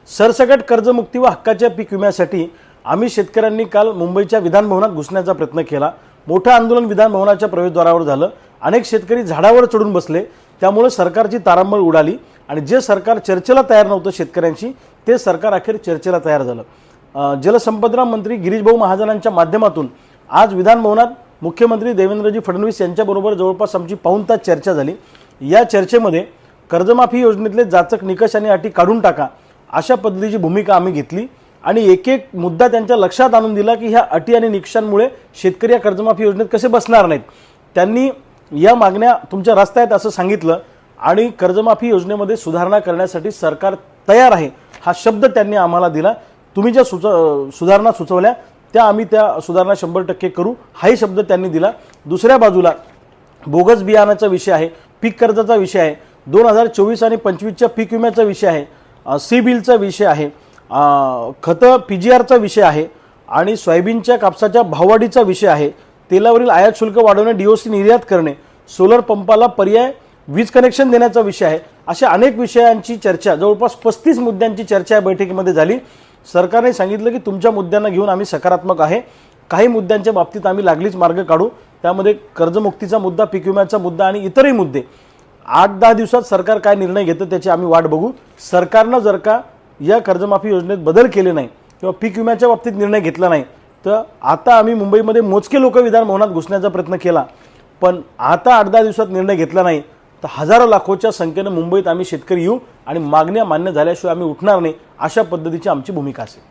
सरसकट कर्जमुक्ती व हक्काच्या पीक विम्यासाठी आम्ही शेतकऱ्यांनी काल मुंबईच्या विधानभवनात घुसण्याचा प्रयत्न केला। मोठं आंदोलन विधानभवनाच्या प्रवेशद्वारावर झालं। अनेक शेतकरी झाडावर चढून बसले, त्यामुळे सरकारची तारांबळ उडाली आणि जे सरकार चर्चेला तयार नव्हतं शेतकऱ्यांशी, ते सरकार अखेर चर्चेला तयार झालं। जलसंपदा मंत्री गिरीश भाऊ महाजनांच्या माध्यमातून आज विधानभवनात मुख्यमंत्री देवेंद्रजी फडणवीस यांच्याबरोबर जवळपास आमची पाऊण तास चर्चा झाली। या चर्चेमध्ये कर्जमाफी योजनेतले जाचक निकष आणि अटी काढून टाका अशा पद्धतीची भूमिका आम्ही घेतली आणि एक एक मुद्दा त्यांच्या लक्षात आणून दिला की ह्या अटी आणि निकषांमुळे शेतकरी या कर्जमाफी योजनेत कसे बसणार नाहीत। त्यांनी या मागण्या तुमच्या रस्त्यात असं सांगितलं आणि कर्जमाफी योजनेमध्ये सुधारणा करण्यासाठी सरकार तयार आहे हा शब्द त्यांनी आम्हाला दिला। तुम्ही ज्या सुधारणा सुचवल्या त्या आम्ही त्या सुधारणा 100% करू हाही शब्द त्यांनी दिला। दुसऱ्या बाजूला बोगस बियाणाचा विषय आहे, पीक कर्जाचा विषय आहे, 2024 आणि 25च्या पीक विम्याचा विषय आहे, सी बिलचा विषय आहे, खतं पीजीआरचा विषय आहे आणि सोयाबीनच्या कापसाच्या भाववाढीचा विषय आहे, तेलावरील आयात शुल्क वाढवणे, डीओसी निर्यात करणे, सोलर पंपाला पर्याय वीज कनेक्शन देण्याचा विषय आहे। अशा अनेक विषयांची चर्चा, जवळपास 35 मुद्द्यांची चर्चा या बैठकीमध्ये झाली। सरकारने सांगितलं की तुमच्या मुद्द्यांना घेऊन आम्ही सकारात्मक आहे, काही मुद्द्यांच्या बाबतीत आम्ही लागलीच मार्ग काढू, त्यामध्ये कर्जमुक्तीचा मुद्दा, पीक विम्याचा मुद्दा आणि इतरही मुद्दे 8-10 दिवसात सरकार काय निर्णय घेतं त्याची आम्ही वाट बघू। सरकारनं जर का या कर्जमाफी योजनेत बदल केले नाही किंवा पीक विम्याच्या बाबतीत निर्णय घेतला नाही तर आता आम्ही मुंबईमध्ये मोजके लोक विधानभवनात घुसण्याचा प्रयत्न केला, पण आता 8-10 दिवसात निर्णय घेतला नाही तर हजारो लाखोच्या संख्येने मुंबईत आम्ही शेतकरी येऊ आणि मागण्या मान्य झाल्याशिवाय आम्ही उठणार नाही, अशा पद्धतीची आमची भूमिका असेल।